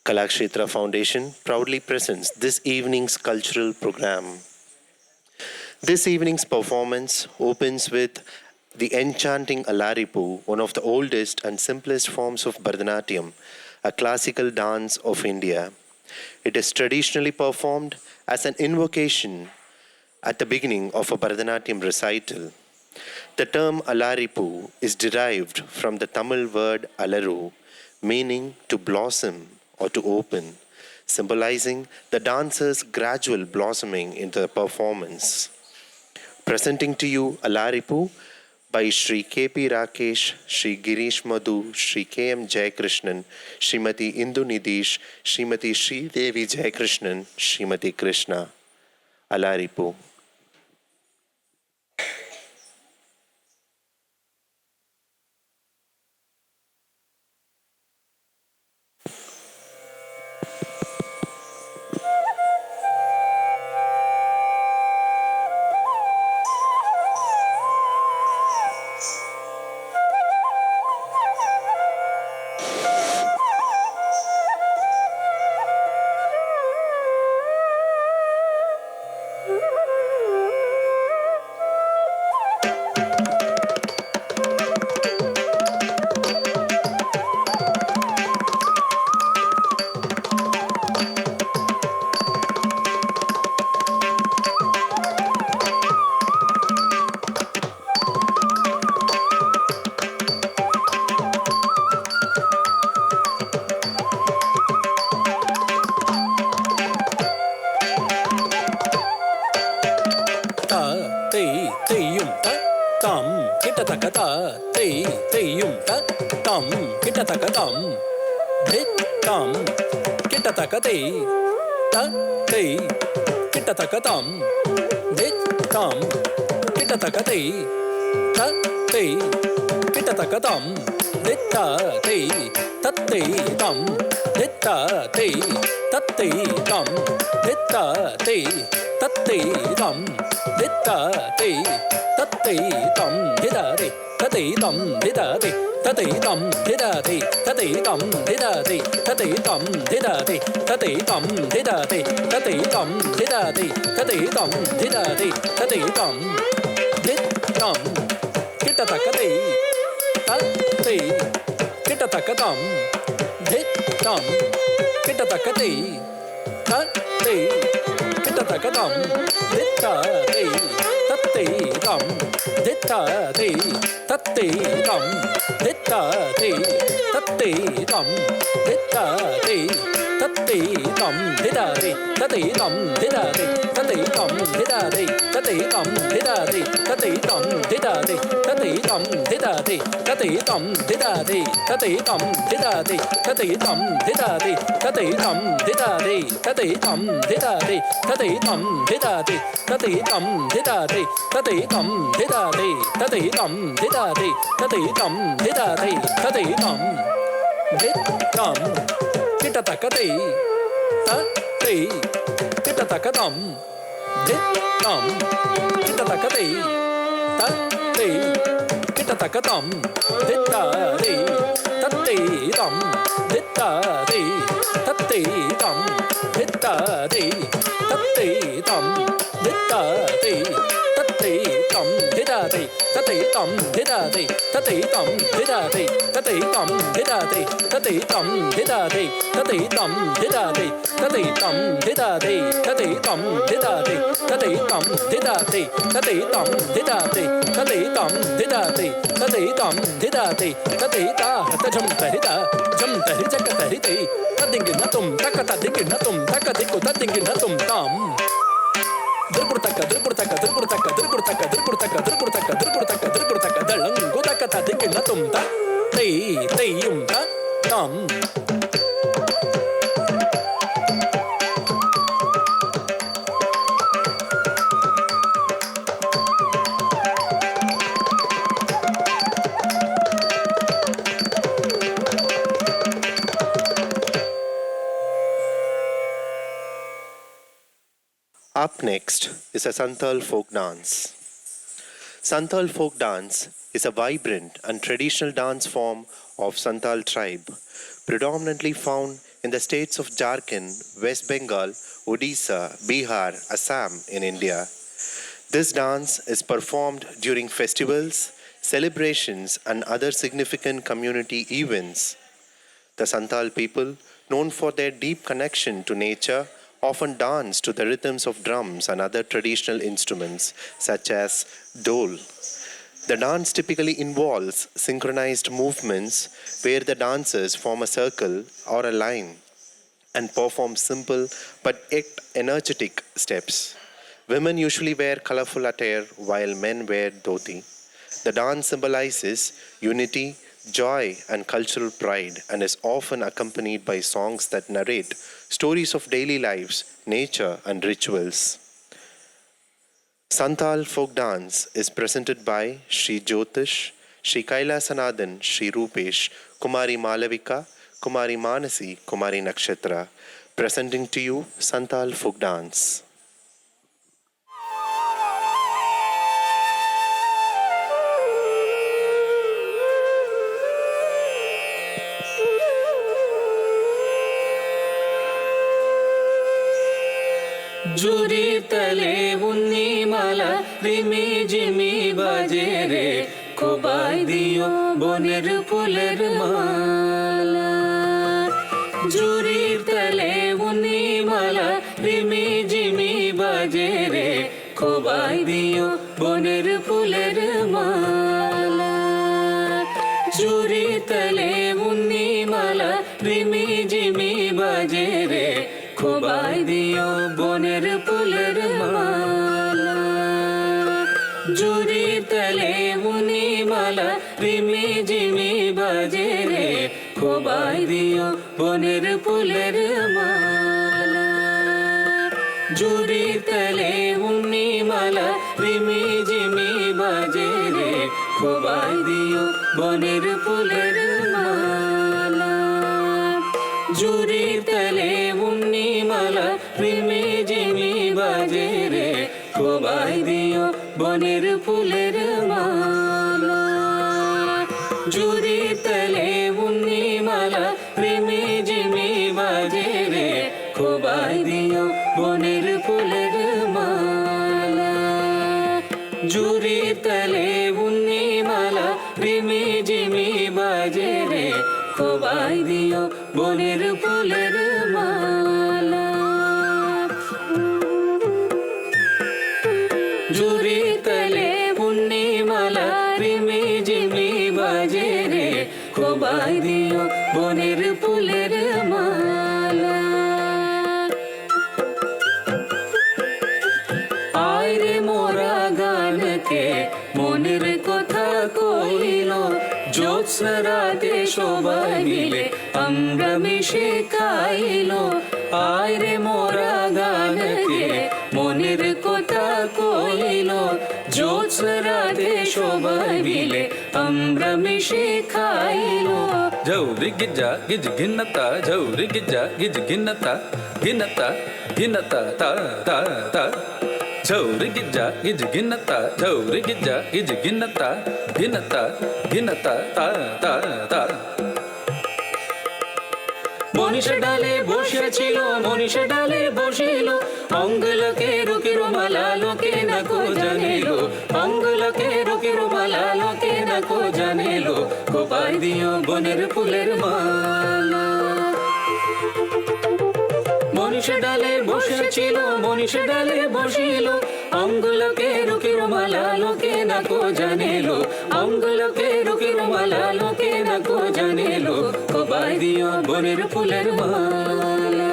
Kalakshetra Foundation proudly presents this evening's cultural program. This evening's performance opens with the enchanting Alaripu, one of the oldest and simplest forms of Bharatanatyam, a classical dance of India. It is traditionally performed as an invocation at the beginning of a Bharatanatyam recital. The term Alaripu is derived from the Tamil word Alaru, meaning to blossom or to open, symbolizing the dancer's gradual blossoming into the performance. Presenting to you Alaripu by Sri K.P. Rakesh, Sri Girish Madhu, Sri K.M. Jayakrishnan, Srimati Indu Nidish, Srimati Sri Devi Jayakrishnan, Srimati Krishna. Alaripu. Up next is a Santhal folk dance. Santhal folk dance is a vibrant and traditional dance form of Santhal tribe, predominantly found in the states of Jharkhand, West Bengal, Odisha, Bihar, Assam in India. This dance is performed during festivals, celebrations, and other significant community events. The Santal people, known for their deep connection to nature, often dance to the rhythms of drums and other traditional instruments such as dole. The dance typically involves synchronized movements where the dancers form a circle or a line and perform simple but yet energetic steps. Women usually wear colorful attire while men wear dhoti. The dance symbolizes unity, joy, and cultural pride and is often accompanied by songs that narrate stories of daily lives, nature, and rituals. Santal folk dance is presented by Sri Jyotish, Sri Kailasanathan, Sri Rupesh, Kumari Malavika, Kumari Manasi, Kumari Nakshatra, presenting to you Santal folk dance. জুরি তলে উন্নি মালা Rimi Jimmy বাজে রে খোবাই দিও বনের ফুলের মালা জুরি তলে উন্নি মালা Rimi Jimmy বাজে রে খোবাই দিও বনের ফুলের মালা জুরি তলে উন্নি মালা রিমি জিমি বাজে রে খোবাই দিও বনের ফুলের মালা জুরি তলে উনি মালা রিমি জিমি বাজে রে খোবাই দিও বনের ফুলের মালা জুরি তলে উনি মালা রিমি জিমি বাজে রে খোবাই দিও বনের ফুলের মালা জুরি তলে উন্নি মালা রিমি জিমি বাজে রে খোবাই দিও বনের ফুলের মালা জুরি তলে উন্নি মালা রিমি জিমি বাজে রে খোবাই দিও বনের ফুলের মালা জুরি তলে উন্নি মালা রিমি জিমি বাজে রে খোবাই দিও বনের ফুলের মালা জুরি তলে উন্নি মালা রিমি জিমি বাজে রে খোবাই দিও বনের ফুলের মালা আয় রে মোরা গানকে মনের কথা কইল জ্যোৎস্না রাতে সবাই মিলে আমরা মিশে খাইল আয় রে মোরা গানকে মনের কথা কইল জ্যোৎস্না রাতে সবাই মিলে আমরা মিশে খাইল ಜೌರಿ ಗಿಜ್ಜ ಗಿಜ್ ಗಿನ್ನತ ಜೌರಿ ಗಿಜ್ಜ ಗಿಜ್ ಗಿನ್ನತ ಗಿನ್ನತ ಗಿನ್ನತ ತ ತ ತ ಜೌರಿ ಗಿಜ್ಜ ಗಿಜ್ ಗಿನ್ನತ ಜೌರಿ ಗಿಜ್ಜ ಗಿಜ್ ಗಿನ್ನತ ಗಿನ್ನತ ಗಿನ್ನತ ತ ತ ತ মনীষা ডালে বসেছিল মনীষা ডালে বসিল অঙ্গলকে রুকির মালা লোকে না কো জানিল অঙ্গলকে রুকির মালা লোকে না কো জানিল খোবাই দিও বনের ফুলের মালা মনীষা ডালে বসেছিল মনীষা ডালে বসিল অঙ্গলকে রুকির মালা লোকে না কো জানিল অঙ্গলকে রুকির মালা লোকে না কো জানিল খোবাই দিও বনের ফুলের মালা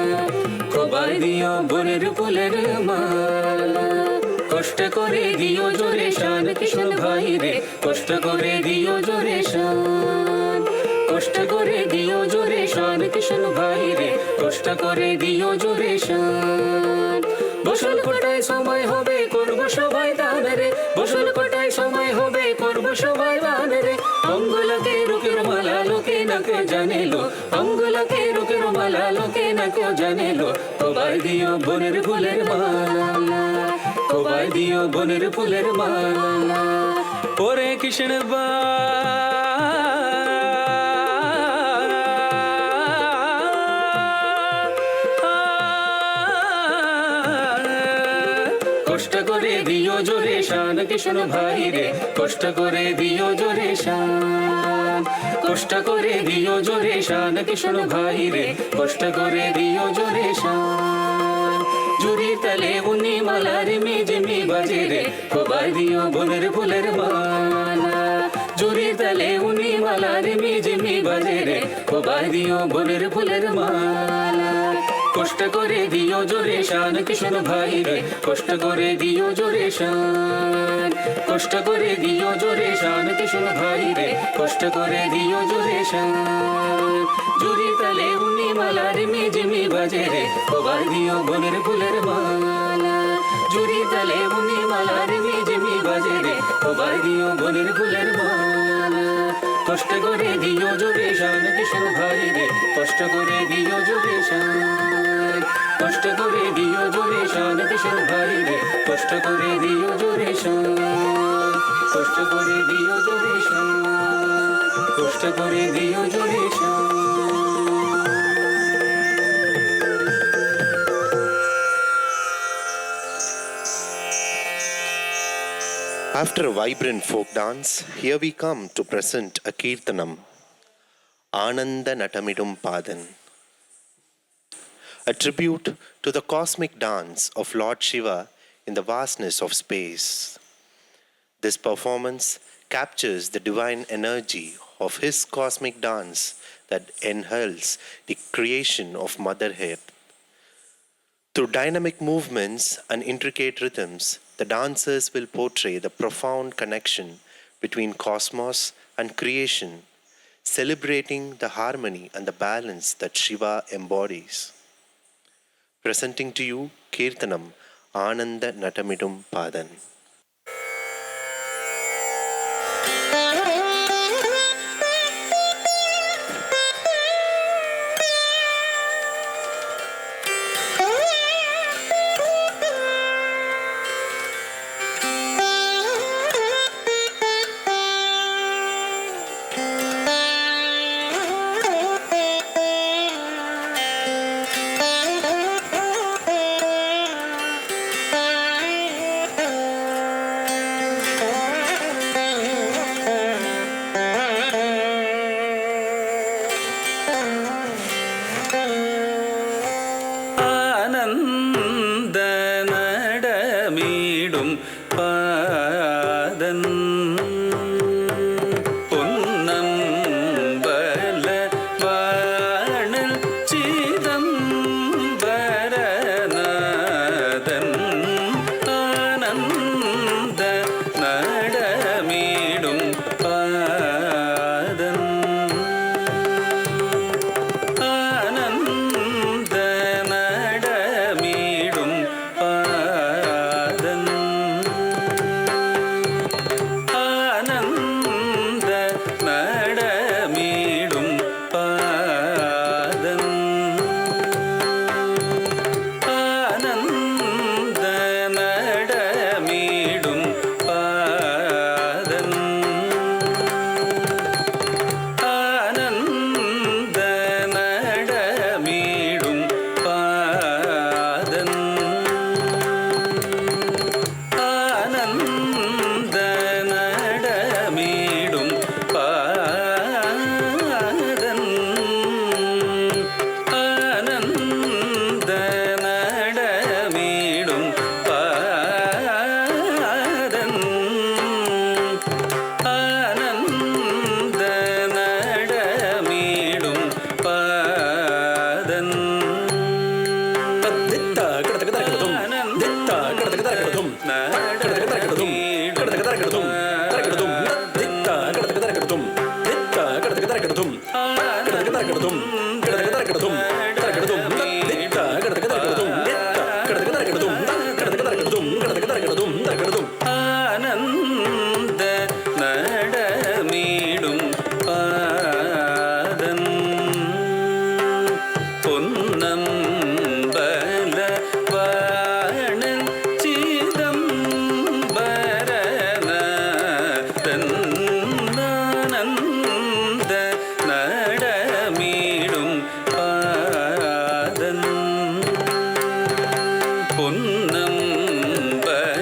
খোবাই দিও বনের ফুলের মালা কষ্ট করে দিও জোরে শান কিশোর ভাই রে কষ্ট করে দিও জোরে শান কষ্ট করে দিও জোরে শান কিশোর ভাই রে কষ্ট করে দিও জোরে শান বসল কোটায় সময় হবে করব সবাই দান রে বসল কোটায় সময় হবে করব সবাই দান রে অঙ্গলকে রুকির মালা লোকে না কেউ জানিলো অঙ্গলকে রুকির মালা লোকে না কেউ জানিলো খোবাই দিও বনের ফুলের মালা খোবাই দিও বনের ফুলের মালা ওরে কৃষ্ণ বা কষ্ট করে দিও জোরে শান কৃষ্ণ ভাই রে কষ্ট করে দিও জোরে শান কষ্ট করে দিও জোরে শান কৃষ্ণ ভাই রে কষ্ট করে দিও জোরে শান জুরির তালে উনি মালার মিজমি বাজে রে খোবাই দিও বনের ফুলের মালা জুরির তালে উনি মালার মিজমি বাজে রে খোবাই দিও বনের ফুলের মালা কষ্ট করে দিও জোরে শান কৃষ্ণ ভাই রে কষ্ট করে দিও জোরে শান কষ্ট করে দিও জোরে শান কৃষ্ণ ভাই রে কষ্ট করে দিও জোরে শান জুরি তালে উনি মালার মিজমি বাজে রে খোবাই দিও বনের ফুলের মালা জুরি তালে উনি মালার মিজমি বাজে রে খোবাই দিও বনের ফুলের মালা কষ্ট করে দিও জোরে শান কৃষ্ণ ভাই রে কষ্ট করে দিও জোরে শান কষ্ট করে দিও জোরে শান কৃষ্ণ ভাই রে কষ্ট করে দিও জোরে শান কষ্ট করে দিও জোরে শান কষ্ট করে দিও জোরে শান After a vibrant folk dance, here we come to present a Kirtanam, Ananda Natamidum Padan, a tribute to the cosmic dance of Lord Shiva in the vastness of space. This performance captures the divine energy of his cosmic dance that inhales the creation of Mother Earth. Through dynamic movements and intricate rhythms, the dancers will portray the profound connection between cosmos and creation, celebrating the harmony and the balance that Shiva embodies. Presenting to you Kirtanam Ananda Natamidum Padan. ஆனந்த நடமிடும் பாதன் பொன்னம்பல வாணல் சிதம்பரநாதன் ஆனந்த நடமிடும் பாதன் ஆனந்த நடமிடும் பாதன் ஆனந்த நடமிடும் பாதன் ஆனந்த நடமிடும் பாதன் ஆனந்த நடமிடும் பாதன் ஆனந்த நடமிடும் பாதன் ஆனந்த நடமிடும் பாதன் ஆனந்த நடமிடும் பாதன் தித்தா கடதக தரகடதும் தித்தா கடதக தரகடதும் கடதக தரகடதும் கடதக தரகடதும் தரகடதும் தித்தா கடதக தரகடதும் தித்தா கடதக தரகடதும் கடதக தரகடதும் கடதக தரகடதும் தரகடதும் தித்தா கடதக தரகடதும் தித்தா கடதக தரகடதும் கடதக தரகடதும் கடதக தரகடதும் தரகடதும் ஆனந்த நடமிடும் பாதன் பொன்னம்பல வாணன் சிதம்பரநாதன் ஆனந்த நடமிடும் பாதன் பொன்னம்பல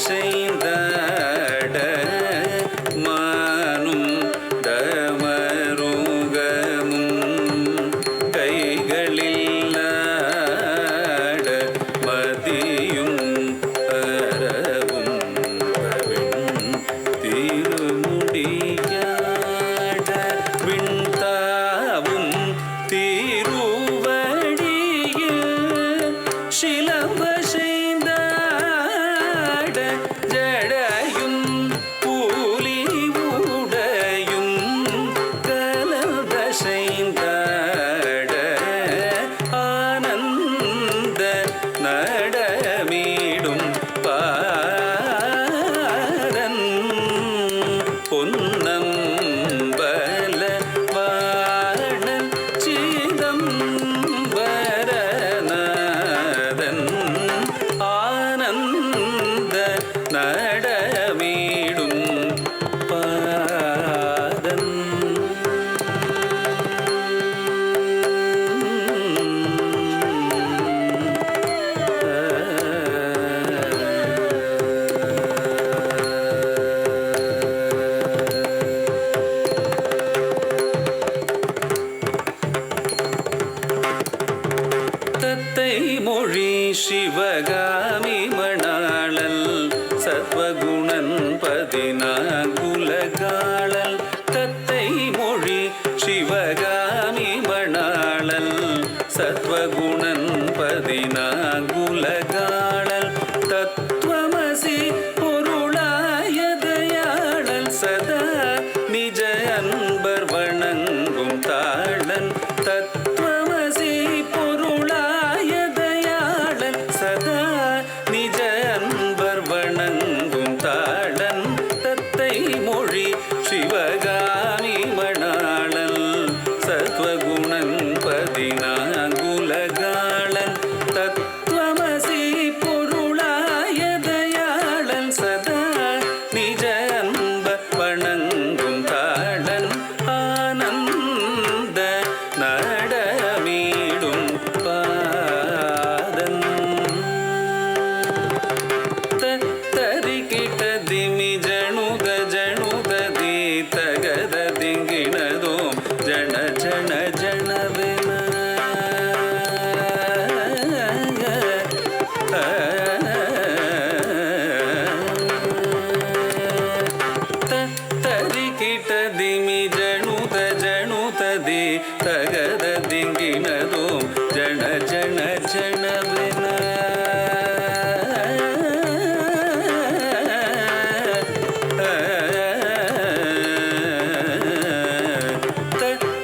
செய்தாட மானும் டமருகமும் கைகளில் ஆட மதியும் அறவும் திருமுடியாட விண்தாவும் திருவடியில் சிலம்ப செய்தாட ஜடையும் பூலி உடையும் கலந்த செய்தாட ஆனந்த நடமீடும் பாரன் பொன்னம்பல வாணன் சிதம்பரநாதன் ஆனந்த நடமீடும் பாதன் தத்தை மொழி சிவகாமி மணாளல் சத்வகுணன் பதினாகுலகாளல் தத்தை மொழி சிவகாமி மணாளல் சத்வகுணன் பதினாகுலகாளல் தத்துவமசி பொருளாய தயாளல் சதா நிஜ அன்பர் வணங்கும் தாளன் தத்துவமசி பொருளாய தயாளன் சதா நிஜ அன்பர் வணங்கும் தாளன் தத்தை மொழி சிவகாமி மணாளல் சத்வகுணன் பதினாகுலகாளன் தத்துவமசி பொருளாய தயாளன் சதா நிஜ அன்பர் வணங்கும் தாளன் ஆனந்த நடமீடும் பாதன் தரிகிட்ட திமி ஜணுத ஜணுததி தகத திங்கிணதோம் ஜன ஜன ஜனவென தரிகிட்ட திமி ஜணுத ஜணுததி தகத திங்கிணதோம் ஜன ஜன ஜனவென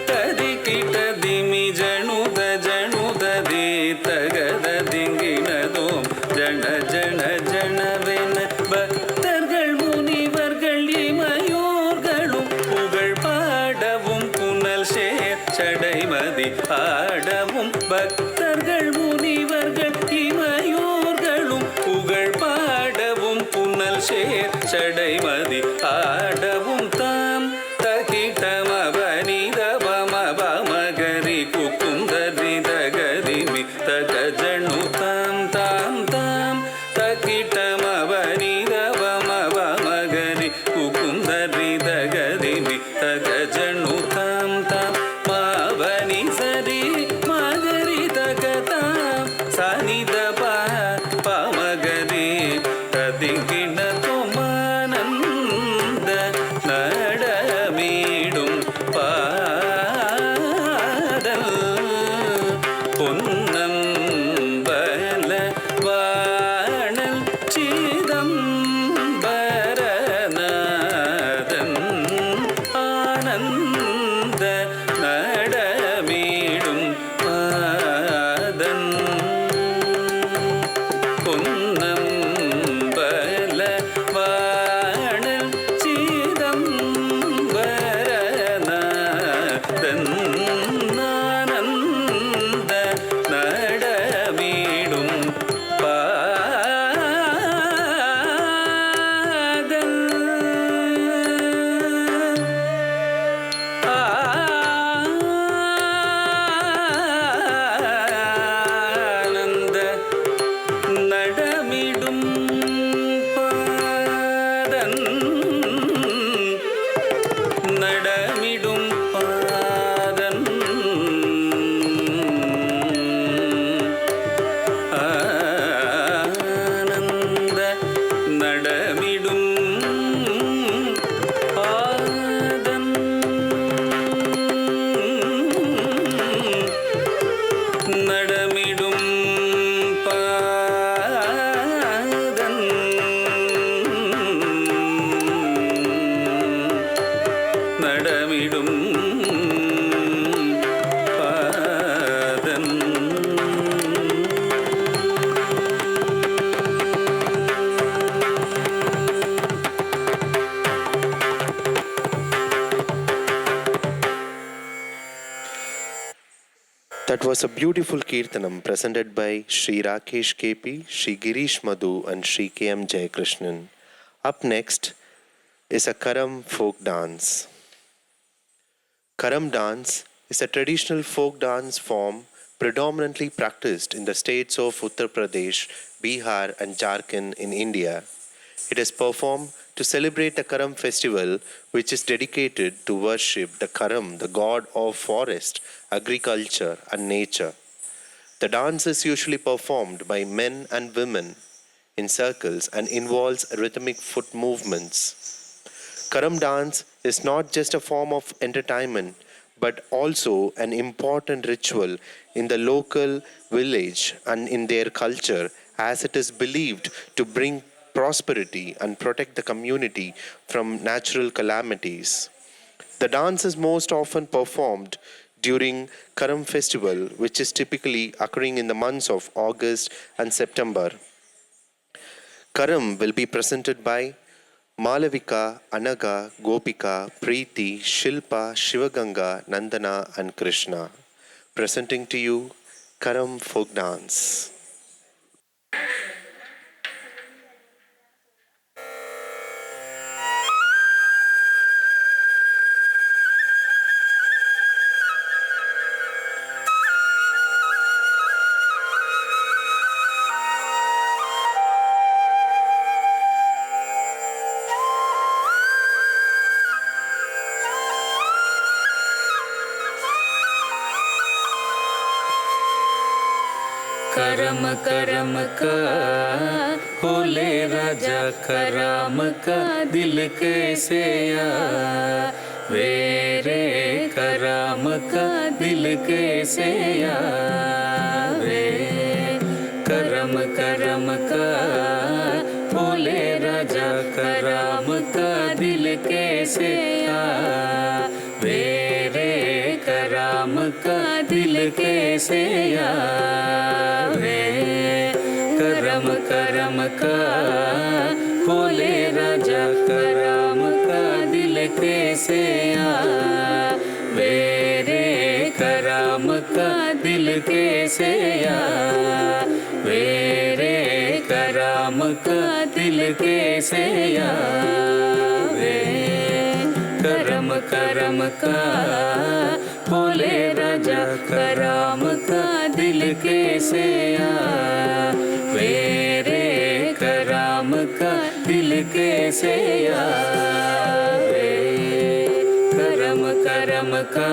தரிகிட்ட திமி ஜணுத ஜணுததி தகத திங்கிணதோம் ஜன ஜன ஜனவென பக்தர்கள் முனிவர்கள் இமையோர்களும் புகழ் பாடவும் புனல் சேர் சடைமதி ஆடவும் பக்தர்கள் முனிவர்கள் இமையோர்களும் புகழ் பாடவும் புனல் சேர் சடைமதி ஆடவும் தாம் தகிட்டமபனிதபமபமகரி குக்குந்தரி தகதிமி தகஜணு தாம் தாம் தாம் தகிட்டமபனிதபமபமகரி குக்குந்தரி தகதிமி தகஜணு தாம் தாம் மாவனி சரி மகரி தகதாம் சனிதப பமகரி ததிகிண தொமானந்த That was a beautiful Kirtanam presented by Sri Rakesh KP, Sri Girish Madhu, and Sri KM Jayakrishnan. Up next is a Karam folk dance. Karam dance is a traditional folk dance form predominantly practiced in the states of Uttar Pradesh, Bihar, and Jharkhand in India. It is performed to celebrate the Karam festival, which is dedicated to worship the Karam, the god of forest, agriculture, and nature. The dance is usually performed by men and women in circles and involves rhythmic foot movements. Karam dance is not just a form of entertainment, but also an important ritual in the local village and in their culture, as it is believed to bring prosperity and protect the community from natural calamities. The dance is most often performed during Karam festival, which is typically occurring in the months of August and September. Karam will be presented by Malavika, Anaga, Gopika, Preeti, Shilpa, Shivaganga, Nandana, and Krishna. Presenting to you Karam folk dance. करम करम का होले राजा कराम का दिल कैसे वेरे कराम का दिल कैसे वे करम करम का होले राजा कराम का दिल कैसे वेरे कराम का दिल कैसे करम करम का होले राजा कराम का दिल कैसे वेरे कराम का दिल कैसे वेरे कराम का दिल कैसे वे करम करम का होले राजा कराम का दिल कैसे वेरे कराम का दिल कैसे करम करम का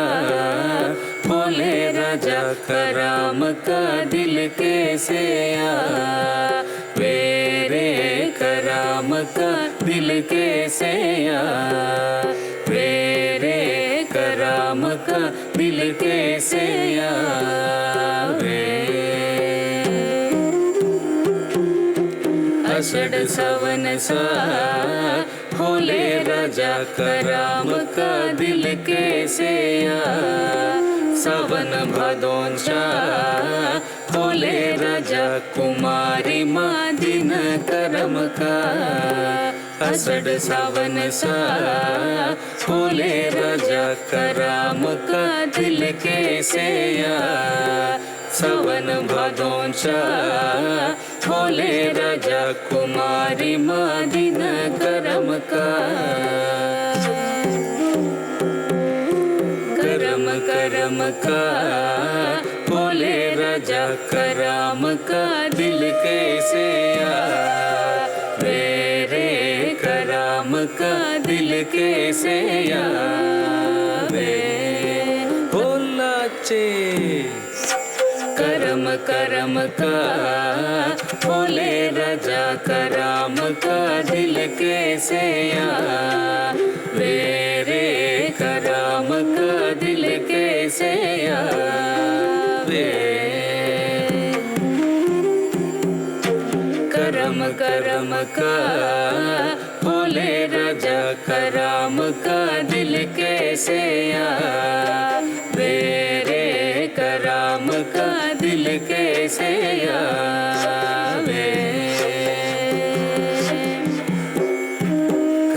होले राजा कराम का दिल कैसे वेरे कराम का दिल कैसे वेरे कराम का दिल कैसे अषढ़ सावन सा होले राजा कराम का दिल कैसे सावन भादों सा होले राजा कुमारी माँ दिन करम का अषढ़ सावन सा होले राजा कराम का दिल कैसे सावन भादों सा होले राजा कुमारी माँ दिन करम का करम करम का होले राजा कराम का दिल कैसे वेरे कराम का दिल कैसे होला चे करम करम का होले राजा कराम का दिल कैसे वेरे कराम का दिल कैसे वे करम करम का होले राजा कराम का दिल कैसे वेरे कराम का दिल कैसे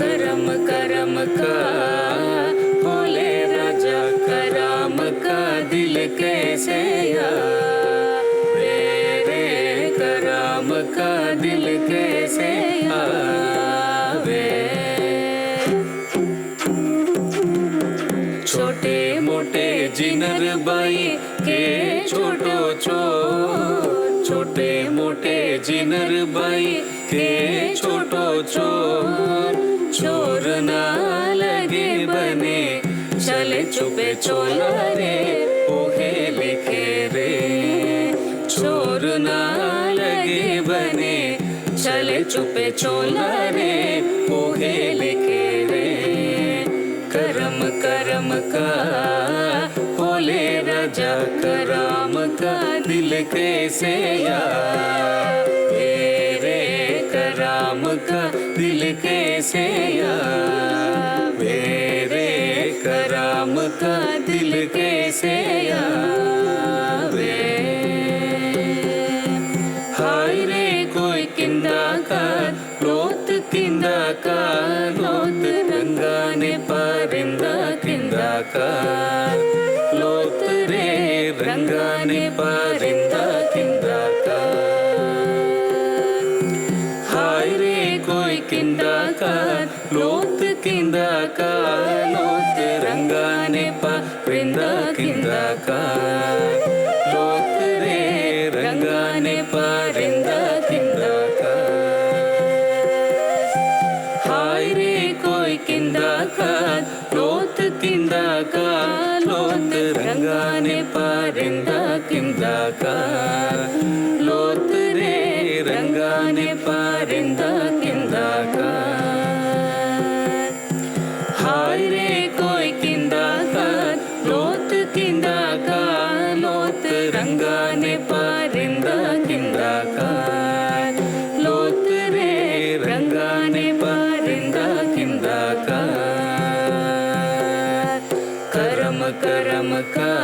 करम करम का होले राजा कराम का दिल कैसे जिनर बाई के छोटो चोर, छोटे मोटे जिनर बाई के छोटो चोर, चोर ना लगे बने चले चुपे चोला रे ओहे लिखे रे, चोर ना लगे बने चले चुपे चोला रे ओहे लिखे रे, करम करम का बोले राजा कराम का दिल कैसे यार, मेरे कराम का दिल कैसे यार, मेरे कराम का दिल कैसे यार, हाय रे कोई किंदा का लोत किंदा का लोत रंगाने पारिंदा किंदा का लोत रे रंगाने पारिंदा किंदा का, हाय रे कोई किंदा का लोत किंदा का लोत रंगाने पारिंदा किंदा का, लोत रे रंगाने पारिंदा किंदा का, हाय रे कोई किंदा का लोत किंदा का लोत रंगाने पारिंदा किंदा का, लोत रे रंगाने पारिंदा किंदा का, हाय रे कोई किंदा का लोत किंदा का लोत रंगाने पारिंदा किंदा का, लोत रे रंगाने पारिंदा किंदा का, करम करम का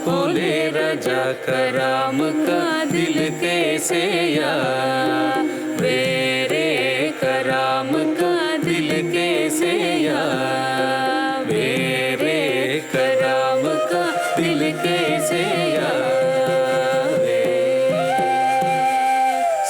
बोले राजा कराम का दिल कैसे यार, मेरे कराम का दिल कैसे यार, मेरे कराम का दिल कैसे यार,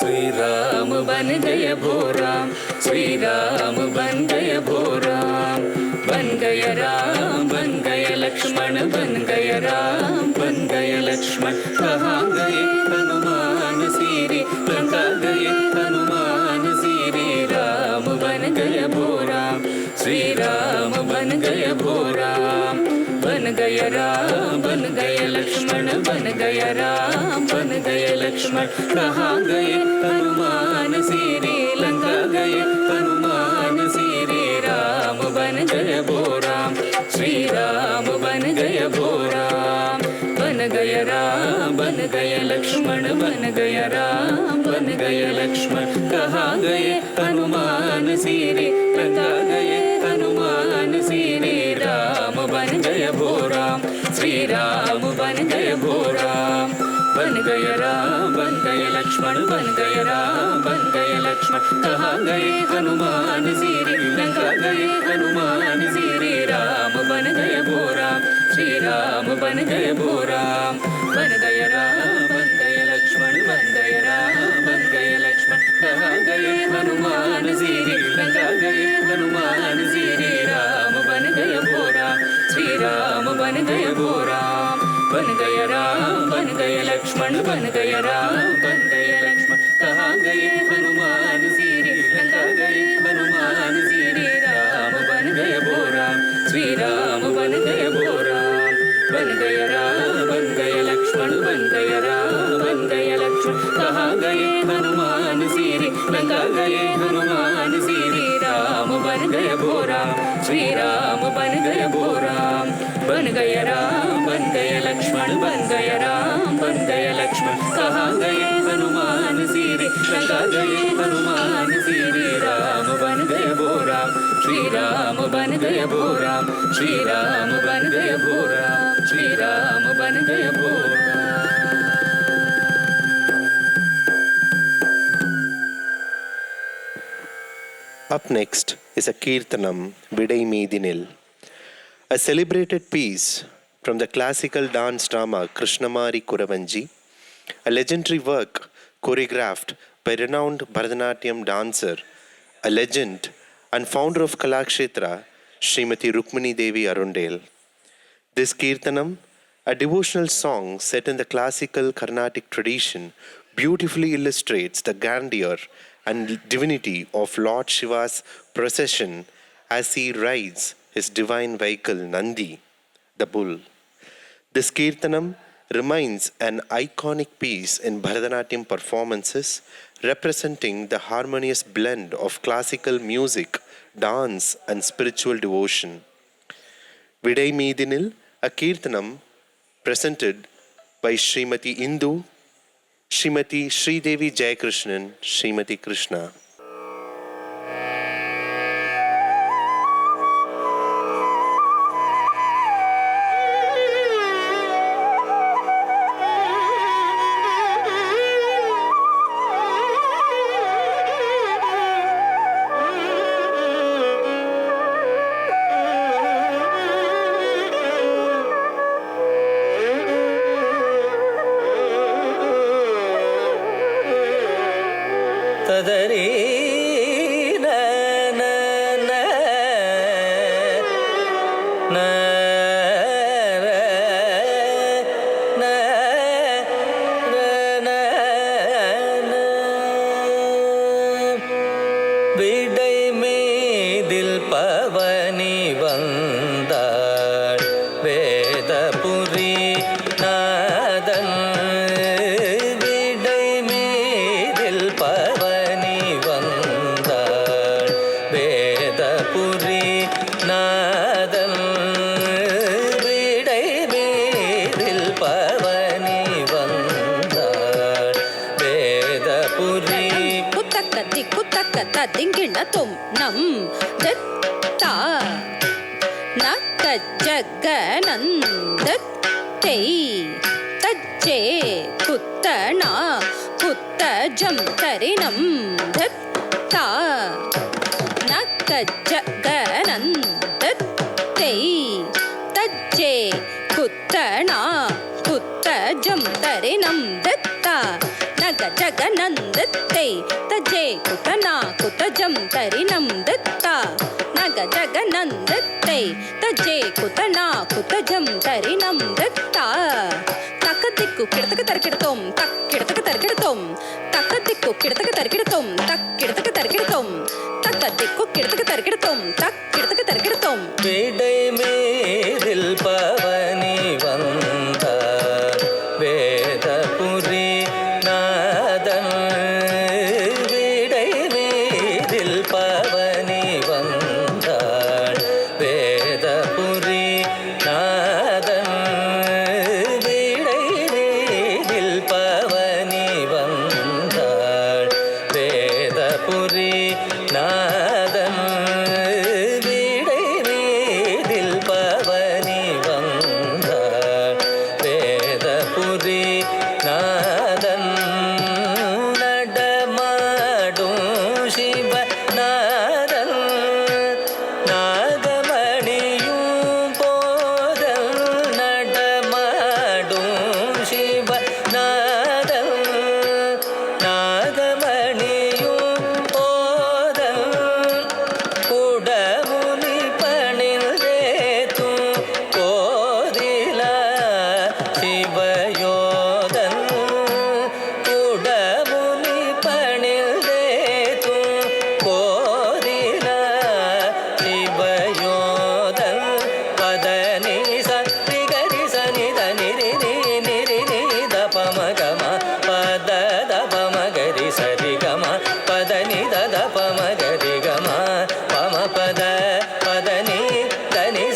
श्री राम बन गए भोराम, श्री राम बन गए भोराम, बन गए राम बन गए लक्ष्मण बन गए राम बन गए लक्ष्मण, कहाँ गए हनुमान सीरी लंका गए हनुमान सीरी, राम बन गए भोराम, श्री राम बन गए भोराम, बन गए राम बन गए लक्ष्मण बन गए राम बन गए लक्ष्मण, कहाँ गए हनुमान सीरी लंका गए हनुमान सीरी, राम बन गए भोराम, श्री राम बन गए भोराम, बन गए राम बन गए लक्ष्मण बन गए राम बन गए लक्ष्मण, कहाँ गए हनुमान सीरी लंका गए हनुमान सीरी, राम बन गए भोराम, श्री राम बन गए भोराम, बन गए राम बन गए लक्ष्मण बन गए राम बन गए लक्ष्मण, कहाँ गए हनुमान सीरी लंका गए हनुमान सीरी, राम बन गए भोराम, श्री राम बन गए भोराम, बन गए राम बन गए लक्ष्मण बन गए राम बन गए लक्ष्मण, कहाँ गए हनुमान सीरी लंका गए हनुमान सीरी, राम बन गए भोराम, श्री राम बन गए भोराम, बन गए राम बन गए लक्ष्मण बन गए राम बन गए लक्ष्मण, कहाँ गए हनुमान सीरी लंका गए हनुमान सीरी, राम बन गए भोराम, श्री राम बन गए भोराम, बन गए राम बन गए लक्ष्मण बन गए राम बन गए लक्ष्मण, कहाँ गए हनुमान सीरी लंका गए हनुमान सीरी, राम बन गए भोराम, श्री राम बन गए भोराम, बन गए राम बन गए लक्ष्मण बन गए राम बन गए लक्ष्मण, कहाँ गए हनुमान सीरी लंका गए हनुमान सीरी, राम बन गए भोराम, श्री राम बन गए भोराम, श्री राम बन गए भोराम, श्री राम बन गए भोराम। Up next is a Kirtanam Vidai Meedinil, a celebrated piece from the classical dance drama Krishnamari Kuravanji, a legendary work choreographed by renowned Bharatanatyam dancer, a legend and founder of Kalakshetra, Srimati Rukmini Devi Arundel. This Kirtanam, a devotional song set in the classical Carnatic tradition, beautifully illustrates the grandeur and divinity of Lord Shiva's procession as he rides his divine vehicle Nandi, the bull. This Kirtanam remains an iconic piece in Bharatanatyam performances, representing the harmonious blend of classical music, dance, and spiritual devotion. Vidai Meedinil, a Kirtanam presented by Srimati Indu, Srimati Sridevi Jayakrishnan, Srimati Krishna. ததரி ந ந ந ந ர ந ர ந ந விடை மீதில் பவனி வந்தாள் வேதபுரி நாதன் விடை மீதில் பவனி வந்தாள் வேதபுரி நாதன் விடை மீதில் பவனி வந்தாள் வேதபுரி குத்தக்கத்தி குத்தக்கத்த திங்கிண தும் நம் தத்தா நக்க ஜகனந்த தெய் தஜ்ஜே குத்தனா குத்த ஜம் தரினம் தத்தா நக்க ஜகனந்த தெய் தஜ்ஜே குத்தனா குத்த ஜம் தரினம் தத்தா நக ஜகனந்தத்தை தஜே குத்தனா குத்தஜம் தரினம் தத்தா நக ஜகனந்தத்தை தஜே குத்தனா குத்தஜம் தரினம் தத்தா தக்கத்திக்கு கிடத்துக்கு தரக்கிடத்தோம் தக்கிடத்துக்கு தரக்கிடத்தோம் தக்கத்திக்கு கிடத்துக்கு தரக்கிடத்தோம் தக்கிடத்துக்கு தரக்கிடத்தோம் தக்கத்திக்கு கிடத்துக்கு தரக்கிடத்தோம் தக்கிடத்துக்கு தரக்கிடத்தோம் விடை மீதில் பவனி வந்தார் வேதபுரி நாதன் விடை மீதில் பவனி வந்தாள் வேதபுரி நாதன் விடை மீதில் பவனி வந்தாள் வேதபுரி நாதன் விடை மீதில் பவனி வந்தாள் வேதபுரி நாதன் நடமாடும் சிவ நாதன் நாகமணியும் போதல் நடமாடும் சிவ நாதன் நாகமணியும் போதல் குடமுனி பணிந்தேத்தும் கோதிலா சிவயோதன் குடமுனி பணிந்தேத்தும் கோதிலா சிவயோதன் பதனி சரி சனி தனிரி நிரி தபமகம பத தபமகரி சரி கம பதனி தத பமகரி கம பம பத பதனி தனி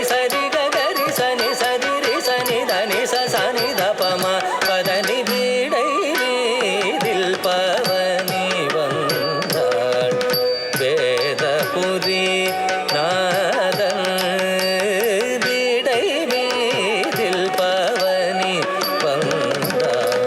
சரி கரி சனி சரி ரி சனி தனி சனி தபம பதனி வீடை வீதில் பவனி வந்தாள் வேதபுரி நாதன் வீடை வீதில் பவனி வந்தாள்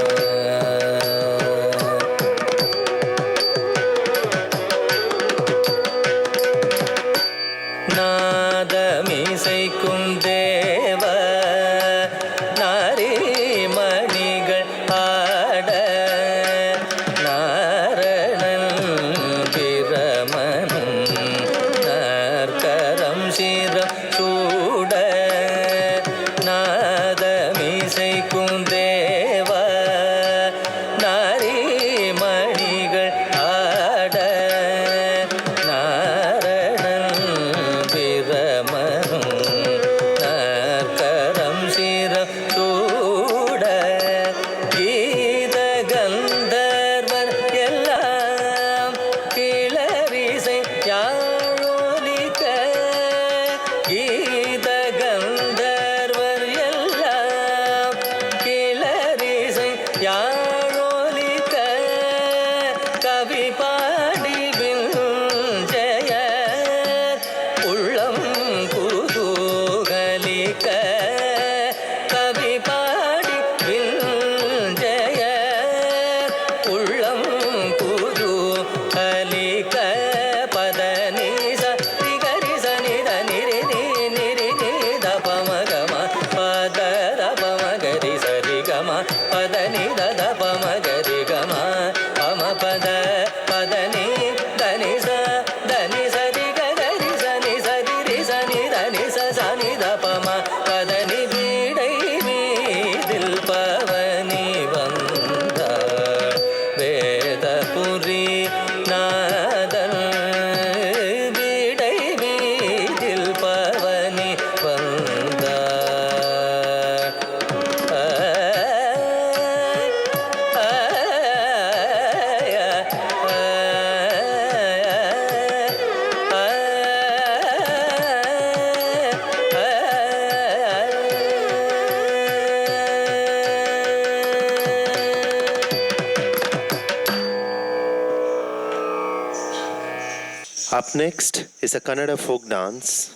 Up next is a Kannada folk dance,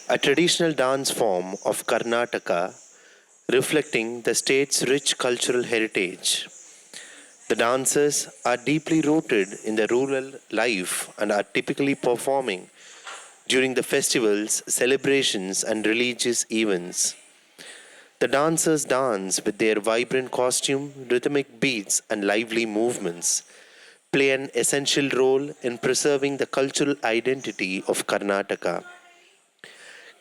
a traditional dance form of Karnataka reflecting the state's rich cultural heritage. The dancers are deeply rooted in the rural life and are typically performing during the festivals, celebrations, and religious events. The dancers dance with their vibrant costume, rhythmic beats, and lively movements, play an essential role in preserving the cultural identity of Karnataka.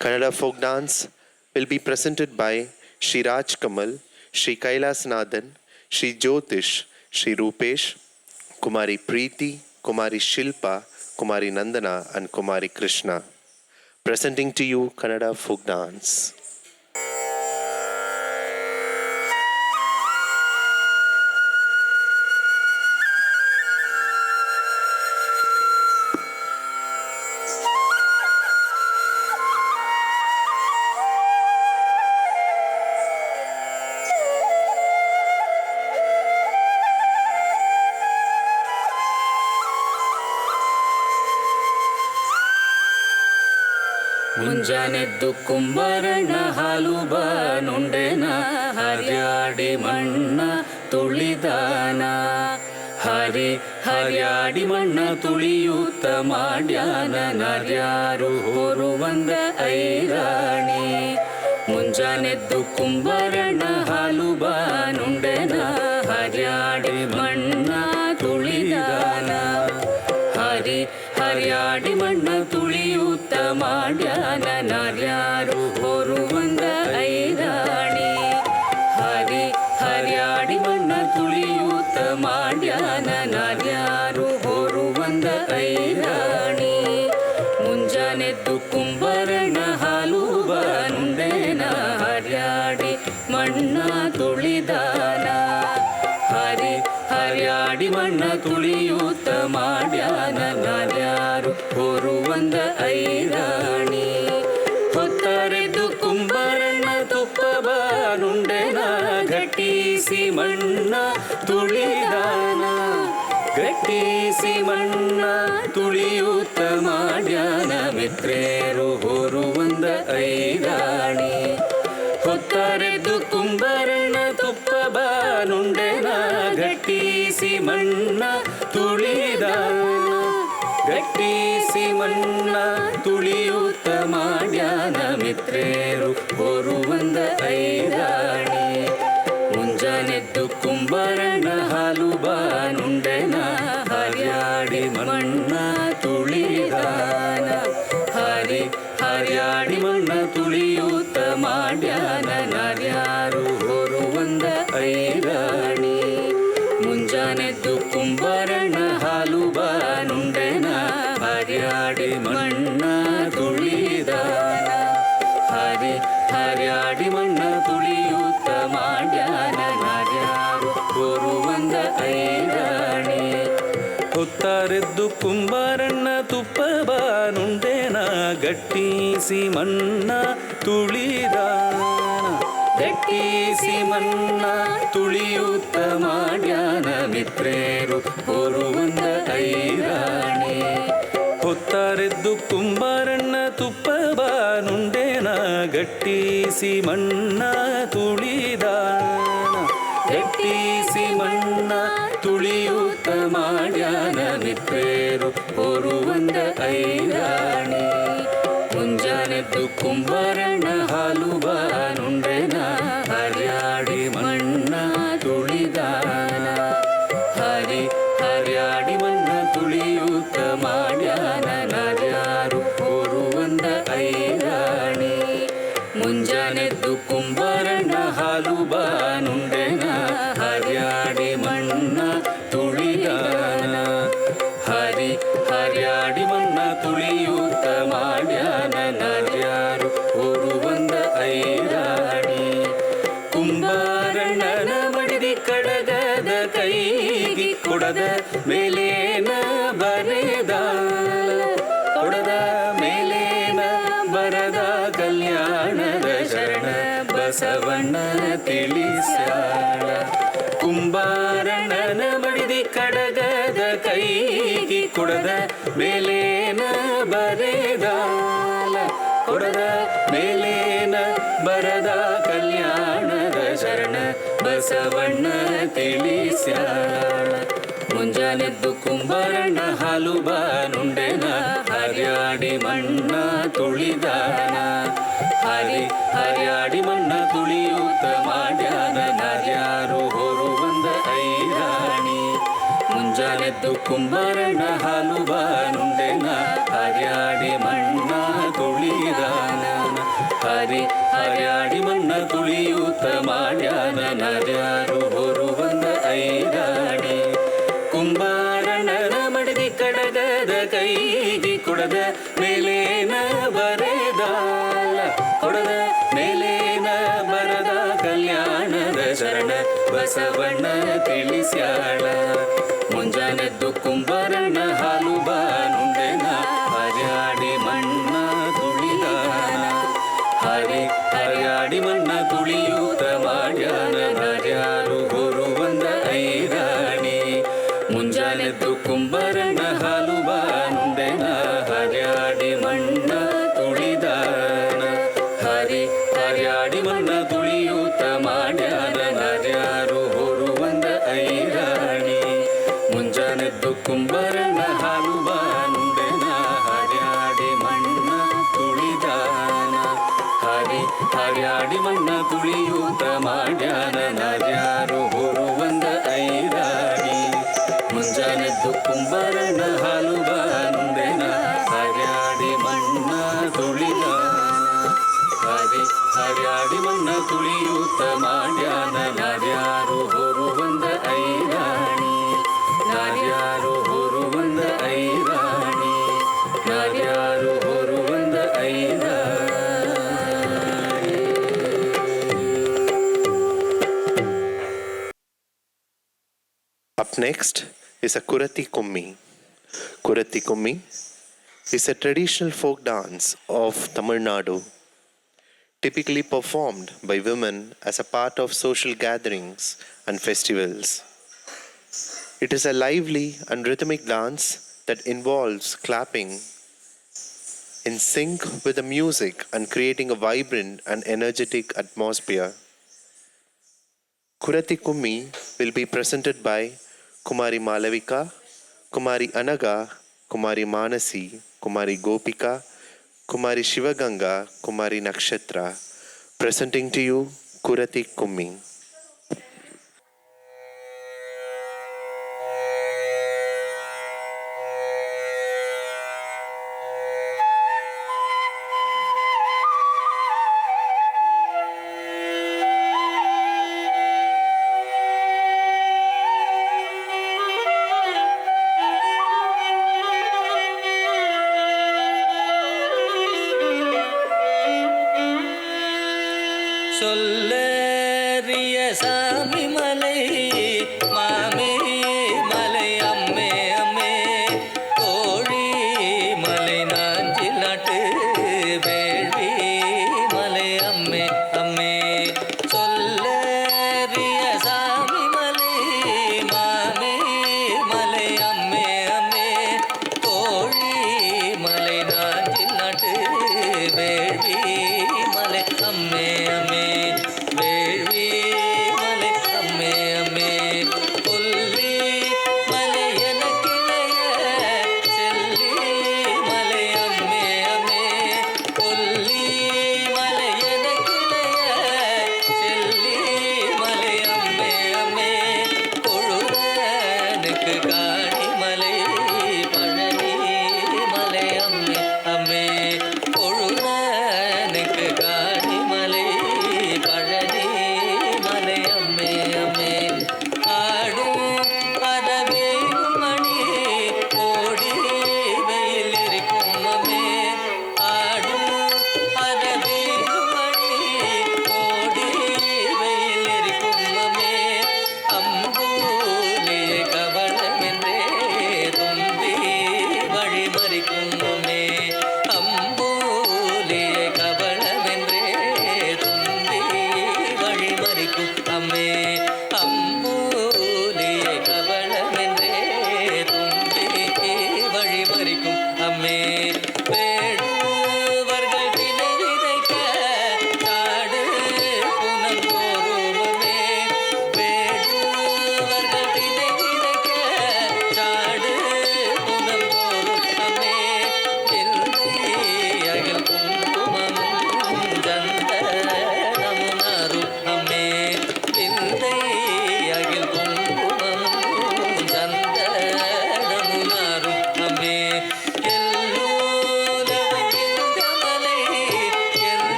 Kannada folk dance will be presented by Shri Raj Kamal, Shri Kailas Nathan, Shri Jyotish, Shri Rupesh, Kumari Preeti, Kumari Shilpa, Kumari Nandana, and Kumari Krishna. Presenting to you Kannada folk dance. ಮುಂಜಾನೆದ್ದು ಕುಂಬಾರಣ್ಣ ಹಾಲು ಬಾನುಂಡೆನ ಹರ್ಯಾಡಿ ಮಣ್ಣ ತುಳಿದಾನ ಹರ್ಯಾಡಿ ಮಣ್ಣ ತುಳಿಯೂತ ಮಾಡ್ಯಾನ ನರ್ಯಾರು ಹೊರುವಂದ ಐರಾಣಿ ಮುಂಜಾನೆದ್ದು ಕುಂಬಾರಣ್ಣ ಹಾಲು ಬಾನುಂಡೆನ ಹರ್ಯಾಡಿ ಮಣ್ಣ ತುಳಿದಾನ ಹರ್ಯಾಡಿ ಮಣ್ಣ ತುಳಿಯೂತ ಮಾಡ್ಯಾನ ನರ್ಯಾರು ಹೊರುವಂದ ಐರಾಣಿ ಹರ್ಯಾಡಿ ಮಣ್ಣ ತುಳಿಯೂತ ಮಾಡ್ಯಾನ ನರ್ಯಾರು ಹೊರುವಂದ ಐರಾಣಿ ಮುಂಜಾನೆದ್ದು ಕುಂಬಾರಣ್ಣ ಹಾಲು ಬಾನುಂಡೆನ ಹರ್ಯಾಡಿ ಮಣ್ಣ ತುಳಿದಾನ ಹರ್ಯಾಡಿ ಮಣ್ಣ ತುಳಿಯೂತ ಮಾಡ್ಯಾನ ನರ್ಯಾರು ಹೊರುವಂದ ಐರಾಣಿ ಹೊತ್ತರೆದು ಕುಂಬಾರಣ್ಣ ತುಪ್ಪ ಬಾನುಂಡೆನ ಗಟ್ಟಿಸಿ ಮಣ್ಣ ತುಳಿದಾನ ಗಟ್ಟಿಸಿ ಮಣ್ಣ ತುಳಿಯೂತ ಮಾಡ್ಯಾನ ಮಿತ್ರೇರು ಹೊರುವಂದ ಐರಾಣಿ ಹೊತ್ತರೆದು ಕುಂಬಾರಣ್ಣ ತುಪ್ಪ ಬಾನುಂಡೆನ ಗಟ್ಟಿಸಿ ಮಣ್ಣ ತುಳಿದಾನ ಗಟ್ಟಿಸಿ ಮಣ್ಣ ತುಳಿಯೂತ ಮಾಡ್ಯಾನ ಮಿತ್ರೇರು ಹೊರುವಂದ ಐರಾಣಿ ಮುಂಜಾನೆದ್ದು ಕುಂಬಾರಣ್ಣ ಹಾಲು ಬಾನುಂಡೆನ ಹರ್ಯಾಡಿ ಮಣ್ಣ ತುಳಿದಾನ ಹರ್ಯಾಡಿ ಮಣ್ಣ ತುಳಿಯೂತ ಮಾಡ್ಯಾನ ನರ್ಯಾರು ಹೊರುವಂದ ಐರಾಣಿ ಮುಂಜಾನೆದ್ದು ಕುಂಬಾರಣ್ಣ ಹಾಲು ಬಾನುಂಡೆನ ಹರ್ಯಾಡಿ ಮಣ್ಣ ತುಳಿದಾನ ಹರ್ಯಾಡಿ ಮಣ್ಣ ತುಳಿಯೂತ ಮಾಡ್ಯಾನ ನರ್ಯಾರು ಹೊರುವಂದ ಐರಾಣಿ ಹೊತ್ತರೆದ್ದು ಕುಂಬಾರಣ್ಣ ತುಪ್ಪ ಬಾನುಂಡೆನ ಗಟ್ಟಿಸಿ ಮಣ್ಣ ತುಳಿದಾನ ಗಟ್ಟಿಸಿ ಮಣ್ಣ ತುಳಿಯೂತ ಮಾಡ್ಯಾನ ಮಿತ್ರೇರು ಹೊರುವಂದ ಐರಾಣಿ ಹೊತ್ತರೆದ್ದು ಕುಂಬಾರಣ್ಣ ತುಪ್ಪ ಬಾನುಂಡೆನ ಗಟ್ಟಿಸಿ ಮಣ್ಣ ತುಳಿದಾನ ಗಟ್ಟಿಸಿ ಮಣ್ಣ ತುಳಿಯೂತ ಮಾಡ್ಯಾನ ಮಿತ್ರೇರು ಹೊರುವಂದ ಐರಾಣಿ ಮುಂಜಾನೆದ್ದು ಕುಂಬಾರಣ್ಣ ಹಾಲು ಬಾನುಂಡೆನ ಹರ್ಯಾಡಿ ಮಣ್ಣ ತುಳಿದಾನ ಹರ್ಯಾಡಿ ಮಣ್ಣ ತುಳಿಯೂತ ಮಾಡ್ಯಾನ ನರ್ಯಾರು ಹೊರುವಂದ ಐರಾಣಿ ಮುಂಜಾನೆದ್ದು ಕುಂಬಾರಣ್ಣ ಹಾಲು ಬಾನುಂಡೆನ ಹರ್ಯಾಡಿ ಮಣ್ಣ ತುಳಿದಾನ ಹರ್ಯಾಡಿ ಮಣ್ಣ ತುಳಿಯೂತ ಮಾಡ್ಯಾನ ನರ್ಯಾರು ಹೊರುವಂದ ಐರಾಣಿ ಕುಂಬಾರಣ್ಣನ ಮಡಿದಿ ಕಡಗದ ಕೈಗಿ ಕೊಡದ ಮೇಲೇನ ಬರೆದಾನ ಕೊಡದ ಮೇಲೇನ ಬರದ ಕಲ್ಯಾಣದ ಶರಣ ಬಸವಣ್ಣ ತಿಳಿಸ್ಯಾಳ ಕುಂಬಾರಣ್ಣನ ಮಡಿದಿ ಕಡಗದ ಕೈಗಿ ಕೊಡದ ಮೇಲೇನ ಬರೆದಾಲ ಕೊಡದ ಮೇಲೇನ ಬರದ ಕಲ್ಯಾಣದ ಶರಣ ಬಸವಣ್ಣ ತಿಳಿಸ್ಯಾಳ ಮುಂಜಾನೆದ್ದು ಕುಂಬಾರಣ್ಣ ಹಾಲು ಬಾನುಂಡೆನ ಹರ್ಯಾಡಿ ಮಣ್ಣ ತುಳಿದಾನ ಹರ್ಯಾಡಿ ಮಣ್ಣ ತುಳಿಯೂತ ಮಾಡ್ಯಾನ ನಾರ್ಯಾರು ಹೊರು ಬಂದ ಐರಾಣಿ ಮುಂಜಾನೆದ್ದು ಕುಂಬಾರಣ್ಣ ಹಾಲು ಬಾನುಂಡೆನ ಹರ್ಯಾಡಿ ಮಣ್ಣ ತುಳಿದಾನ ಹರ್ಯಾಡಿ ಮಣ್ಣ ತುಳಿಯೂತ ಮಾಡ್ಯಾನ ನಾರ್ಯಾರು ಹೊರು ಬಂದ ಐರಾಣಿ ಕುಂಬಾರಣ್ಣನ ಮಡದಿ ಕಡಗದ ಕೈಗಿ ಕೊಡದ ಮೇಲೇನ ಬರೆದಾಲ ಕೊಡದ ಮೇಲೇನ ಬರದ ಕಲ್ಯಾಣದ ಶರಣ ಬಸವಣ್ಣ ತಿಳಿಸ್ಯಾಳ ಮುಂಜಾನೆದ್ದು ಕುಂಬಾರಣ್ಣ ಹಾಲು ಬಾನುಂಡೆನ ಹರ್ಯಾಡಿ ಮಣ್ಣ ತುಳಿದಾನ ಹರ್ಯಾಡಿ ಮಣ್ಣ ತುಳಿಯೂತ ಮಾಡ್ಯಾನ ನಾರ್ಯಾರು ಹೊರು ಬಂದ ಐರಾಣಿ ಮುಂಜಾನೆದ್ದು ಕುಂಬಾರಣ್ಣ ಹಾಲು ಬಾನುಂಡೆನ ಹರ್ಯಾಡಿ ಮಣ್ಣ ತುಳಿದಾನ ಹರ್ಯಾಡಿ ಮಣ್ಣ ತುಳಿಯೂತ ಮಾಡ್ಯಾನ ನಾರ್ಯಾರು ಹೊರು ಬಂದ ಐರಾಣಿ ಮುಂಜಾನೆದ್ದು ಕುಂಬಾರಣ್ಣ ಹಾಲು ಬಾನುಂಡೆನ ಹರ್ಯಾಡಿ ಮಣ್ಣ ತುಳಿದಾನ ಹರ್ಯಾಡಿ ಮಣ್ಣ ತುಳಿಯೂತ ಮಾಡ್ಯಾನ ನಾರ್ಯಾರು ಹೊರು ಬಂದ ಐರಾಣಿ ಮುಂಜಾನೆದ್ದು ಕುಂಬಾರಣ್ಣ ಹಾಲು ಬಾನುಂಡೆನ ಹರ್ಯಾಡಿ ಮಣ್ಣ ತುಳಿದಾನ ಹರ್ಯಾಡಿ ಮಣ್ಣ ತುಳಿಯೂತ ಮಾಡ್ಯಾನ ನಾರ್ಯಾರು ಹೊರು ಬಂದ ಐರಾಣಿ ನಾರ್ಯಾರು ಹೊರು ಬಂದ ಐರಾಣಿ ನಾರ್ಯಾರು ಹೊರು ಬಂದ ಐರಾಣಿ. Up next is a Kurati Kummi. Kurati Kummi is a traditional folk dance of Tamil Nadu, typically performed by women as a part of social gatherings and festivals. It is a lively and rhythmic dance that involves clapping in sync with the music and creating a vibrant and energetic atmosphere. Kurati Kummi will be presented by Kumari Malavika, Kumari Anaga, Kumari Manasi, Kumari Gopika, Kumari Shivaganga, Kumari Nakshatra, presenting to you Kurati Kummi. சொல்லறிய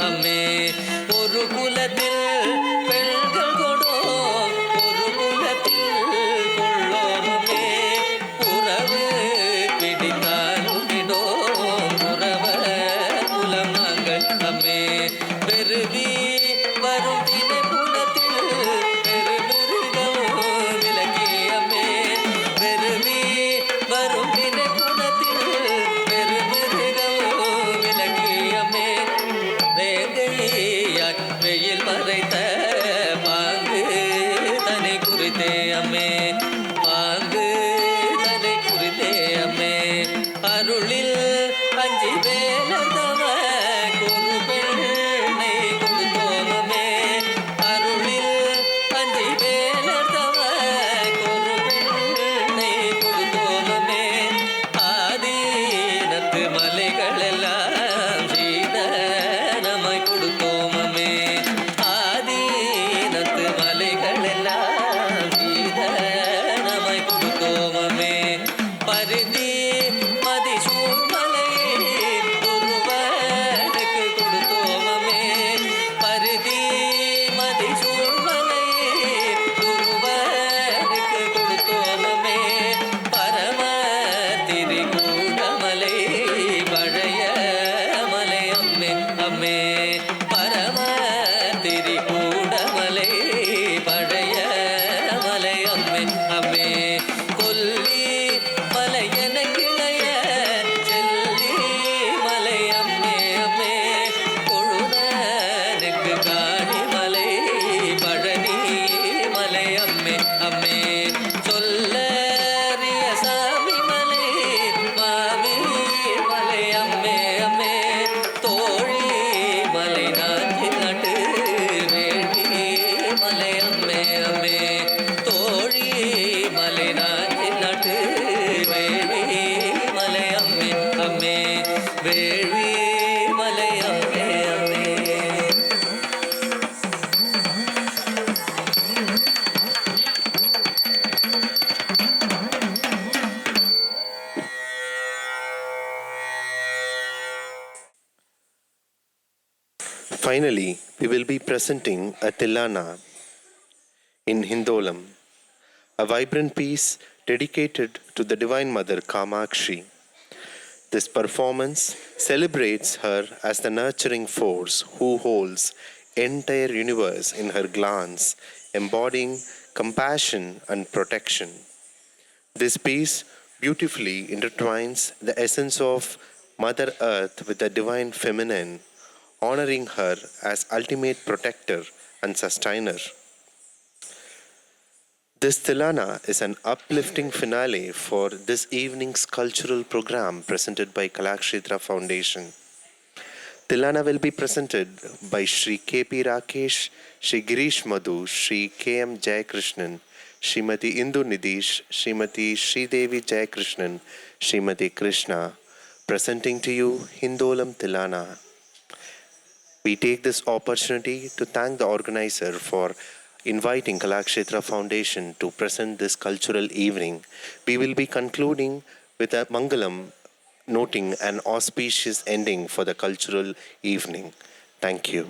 அம்மே ஒரு குலத்தில் பெண்கள் கொடோ ஒரு குலத்தில் கொள்ளோருமே உறவு பிடித்தாலும் widow உறவ குலமங்கள் அம்மே பெருவி வரும் தினை குலத்தில் பெருமிருகம் விலகியம்மே பெருவி வரும் தினை குலத்தில் பெருமிருகம் விலகியம்மே வேங்கையாய் வெயில் மறைத்த பாங்கு தன்னை குறித்தே அம்மே பாங்கு தன்னை குறித்தே அம்மே அருளில் அஞ்சி வேலந்தவ ஒரு பெண்ணை கொடுத்தோமே அருளில் அஞ்சி வேலந்தவ ஒரு பெண்ணை கொடுத்தோமே ஆதீனத்து மலைகளெல்லாம் செய்த நம்மை கொடுத்தோமே ஆதீனத்து மலைகளெல்லாம் செய்த நம்மை கொடுத்தோமே பரிதி மதி சூழ்மலையை ஒருவனுக்கு கொடுத்தோமே பரிதி மதி சூழ்மலையை ஒருவனுக்கு கொடுத்தோமே பரம திரிகூடமலை பழைய மலை அம்மே அம்மே பரம திரிகூடமலை பழைய மலை அம்மே அம்மே கொல்லி மலை எனக்கிணைய செல்லி மலை அம்மே அம்மே கொழுனனுக்கு காணி மலை பழனி மலை அம்மே அம்மே சொல்லறிய சாமி மலை மாமி மலை அம்மே அம்மே தோழி மலை நாஞ்சி நட்டு வேண்டி மலை அம்மே அம்மே தோழி மலை நாஞ்சி நட்டு வேள்வி மலை அம்மே அம்மே வேள்வி மலை அம்மே அம்மே Finally, we will be presenting a Tilana in Hindolam, a vibrant piece dedicated to the Divine Mother Kamakshi. This performance celebrates her as the nurturing force who holds entire universe in her glance, embodying compassion and protection. This piece beautifully intertwines the essence of Mother Earth with the divine feminine, honoring her as ultimate protector and sustainer. This Tilana is an uplifting finale for this evening's cultural program presented by Kalakshetra Foundation. Tilana will be presented by Shri K.P. Rakesh, Shri Girish Madhu, Shri K.M. Jayakrishnan, Srimati Indu Nidish, Srimati Sridevi Jayakrishnan, Srimati Krishna, presenting to you Hindolam Tilana. We take this opportunity to thank the organizer for inviting Kalakshetra Foundation to present this cultural evening. We will be concluding with a Mangalam, noting an auspicious ending for the cultural evening. Thank you.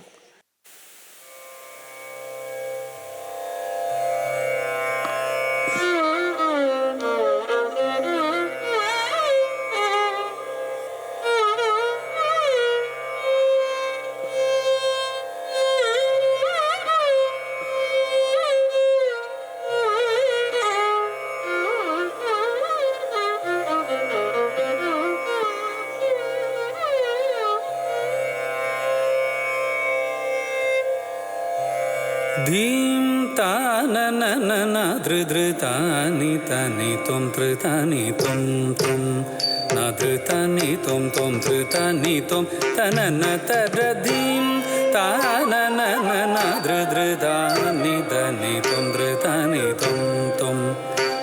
धीं तानननन धृधृतानि तानि त्वं धृतानि त्वं त्वं न धृतानि त्वं त्वं धृतानि त्वं तनन तरधीं तानननन धृधृतानि तानि त्वं धृतानि त्वं त्वं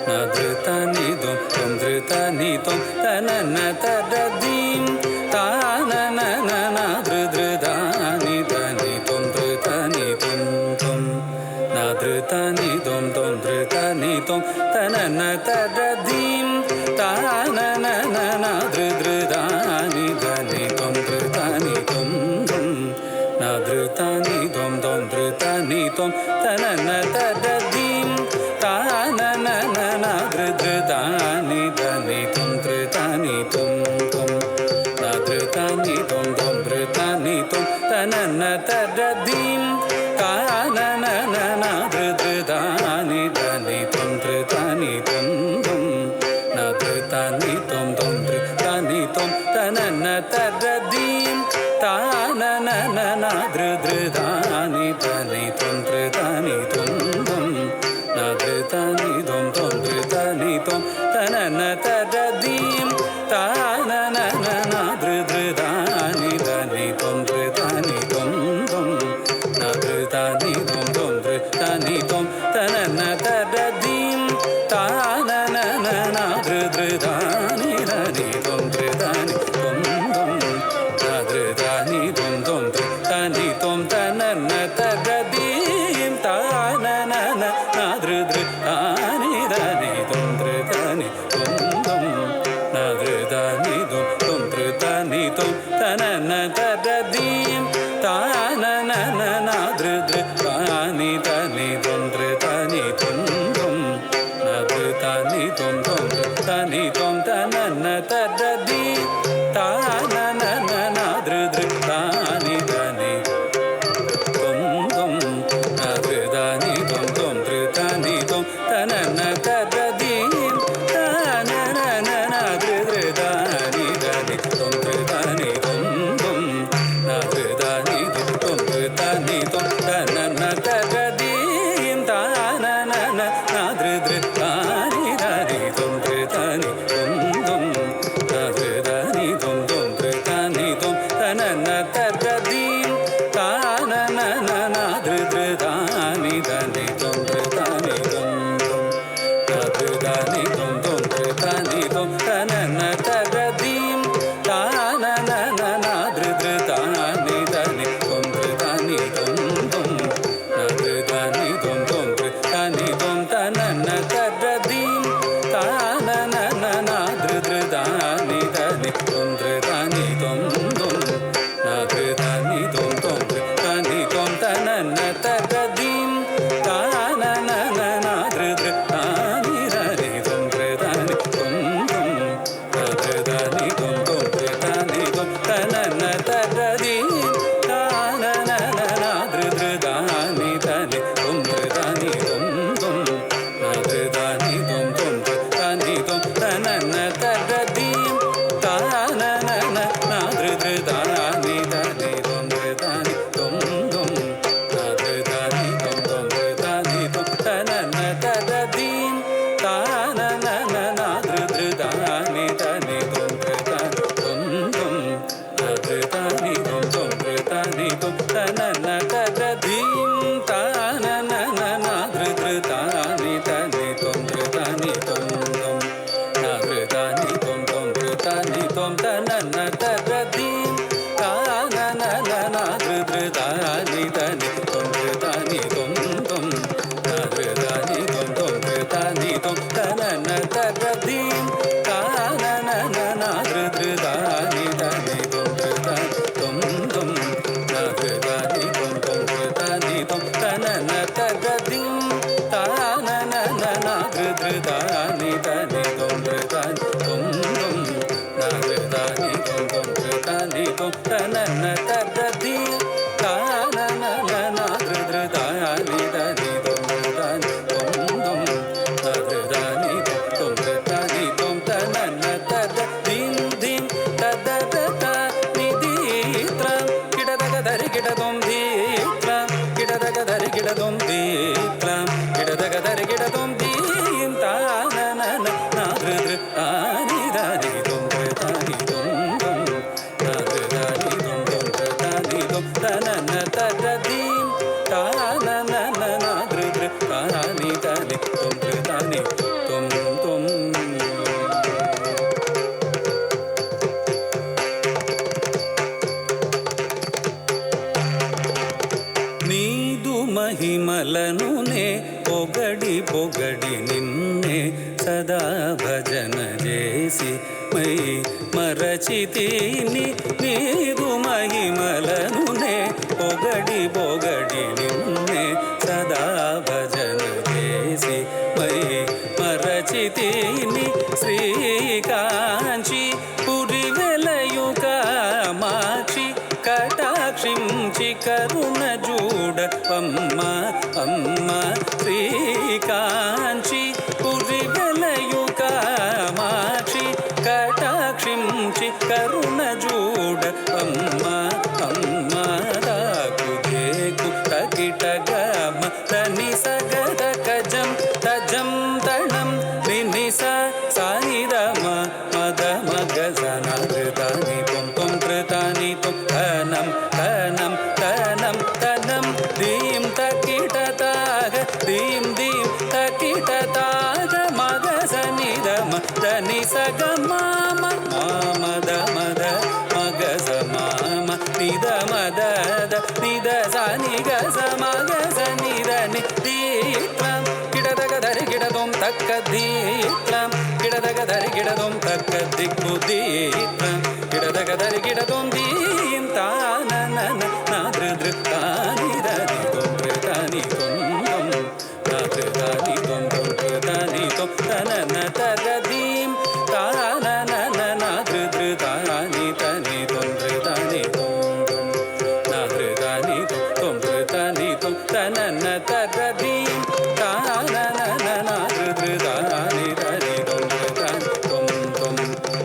न धृतानि त्वं त्वं धृतानि त्वं तनन तरधीं तानननन धृधृतानि तानि त्वं धृतानि त्वं त्वं न धृतानि त्वं त्वं धृतानि त्वं तनन तरधीं तानननन धृधृतानि तानि त्वं धृतानि त्वं त्वं न tom tanana tadaddim tanana nadridani dani tum dritani tum tum nadritani tum tum dritani tum tanana tadaddim tanana nadridani dani tum dritani tum tum nadritani tum tum dritani tum tanana tadaddim tanana nadridani dani tum dritani tum tum nadritani tum tum dritani tum tanana tadaddim tanana nadridani dani tum dritani tum tum nadritani tum tum dritani tum tanana tadaddim tanana nadridani dani tum dritani tum tum nadritani tum tum dritani tum tanana tadaddim tanana nadridani dani tum dritani tum tum nadritani tum tum dritani tum tanana tadaddim tanana nadridani dani tum dritani tum tum nadritani tum tum dritani tum tanana tadaddim tanana nadridani dani tum tum nadritani tum tum dritani tum tanana tadaddim tanana nadridani dani tum dritani tum tum nadritani tum tum dritani tum tanana tadaddim tanana nadridani dani tum dritani tum tum nadritani tum tum dritani tum tanana tadaddim tanana nadridani dani tum dritani tum tum nadritani tum tum dritani tum tanana tadaddim tanana nadridani dani tum dritani tum tum nadritani tum tum dritani tum tanana tadaddim tanana nadridani dani tum dritani tum tum nadritani tum tum dritani tum tanana tadaddim tanana nadridani dani tum dritani tum tum nadritani tum tum dritani tum tanana tadaddim tanana nadridani dani tum dritani tum tum nadritani tum tum dritani tum tanana tadaddim tanana nadridani dani tum dritani tum tum nadritani tum tum dritani tum tanana tadaddim tanana nadridani dani tum dritani tum tum nadritani tum tum dritani tum tanana tadaddim tanana nadridani dani tum dritani tum tum nadritani tum tum dritani tum tanana tadaddim tanana nadridani dani tum dritani tum tum nadritani tum tum dritani tum tanana tadaddim tanana nadridani dani tum dritani tum tum nadritani tum tum dritani tum tanana tadaddim tanana nadridani dani tum dritani tum tum nadritani tum tum dritani tum tanana tadaddim tanana nadridani dani tum dritani tum tum nadritani tum tum dritani tum tanana tadaddim dim tadadata niditram kidadagadari kidadum ditram kidadagadari kidadum ditram kidadagadari kidadum dim tanana nadridani dani tum dritani tum tum nadritani tum tum dritani tum tanana tadaddim tanana nadridani dani tum dritani tum tum. నీదు మహిమలనునే పొగడి పొగడి నిన్నే సదా భజన చేసి my మరచితిని నీదు మహిమలనునే పొగడి పొగడి నిన్నే కరుణ చూడ అమ్మ అమ్మ శ్రీకాంచి పురి వెలయు కామాక్షి కటాక్షించి కరుణ చూడ అమ్మ అమ్మ దాకు దేకు తకిట గమ తని సగద కజం తజం తణం నినిస సానిదమ మద మగ సనృతాని పొం కృతాని తునం తనం తనం తనం దీం తకిట తాగ దీం దీం తకిట తాగ మగ సనిదమ దని సగ మామ మామద మద మగ సమామ నిద మద నిద సని గ సమగ సనిదని దీత్వం గిడదగ ధరి గిడదొం తక్క దీత్వం గిడదగ ధరి గిడదొం తక్క దిక్కు దీత్వం గిడదగ ధరి గిడదొం దీం తానన నాదృతాని దని తొందృతాని తొందం నాదృతాని తొందృతాని తొందన తగదీం తానన నాదృతాని తని తొందృతాని తొందం నాదృతాని తొందృతాని తొందన తగదీం తానన నాదృతాని తని తొందృతాని తొందం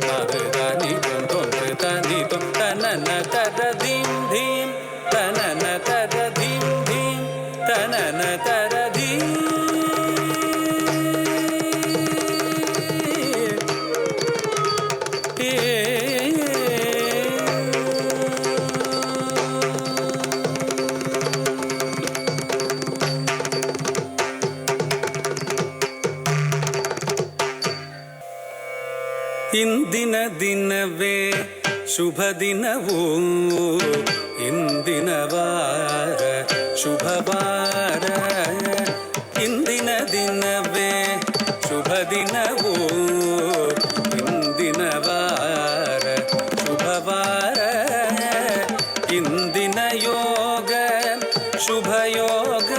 నాదృతాని తొందృతాని తొందన తగదీం ధీం తనన తగదీం ధీం తనన తగదీం ಇಂದಿನ ದಿನವೇ ಶುಭ ದಿನವೂ ಇಂದಿನ ವಾರ ಶುಭವಾರ ಇಂದಿನ ದಿನವೇ ಶುಭ ದಿನವೂ ಇಂದಿನ ವಾರ ಶುಭವಾರ ಇಂದಿನ ಯೋಗ ಶುಭ ಯೋಗ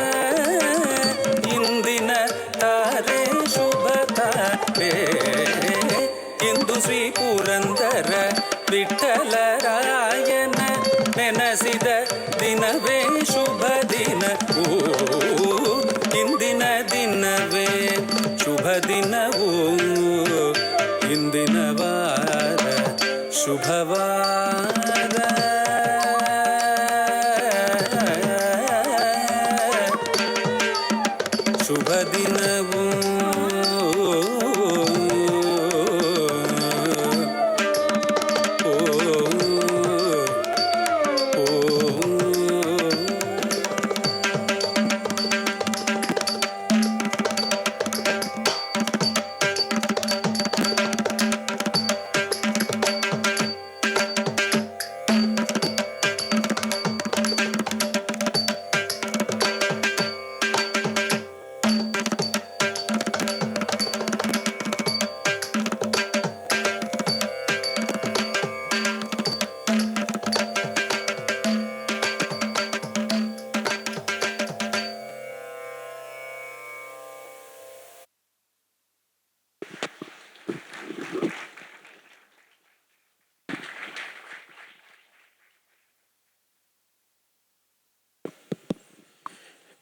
ಇಂದಿನ ತಾರೆ ಶುಭ ತಾರೆ ಇಂದು ಶ್ರೀ ಪುರಂದರ ವಿಠಲರಾಯನ ನೆನಸಿದ ದಿನವೇ ಶುಭ ದಿನವೂ ಇಂದಿನ ದಿನವೇ ಶುಭ ದಿನವೂ ಇಂದಿನ ವಾರ ಶುಭವಾರ ಶುಭ ದಿನವೂ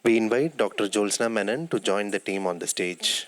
We invite Dr. Jolsna Menon to join the team on the stage.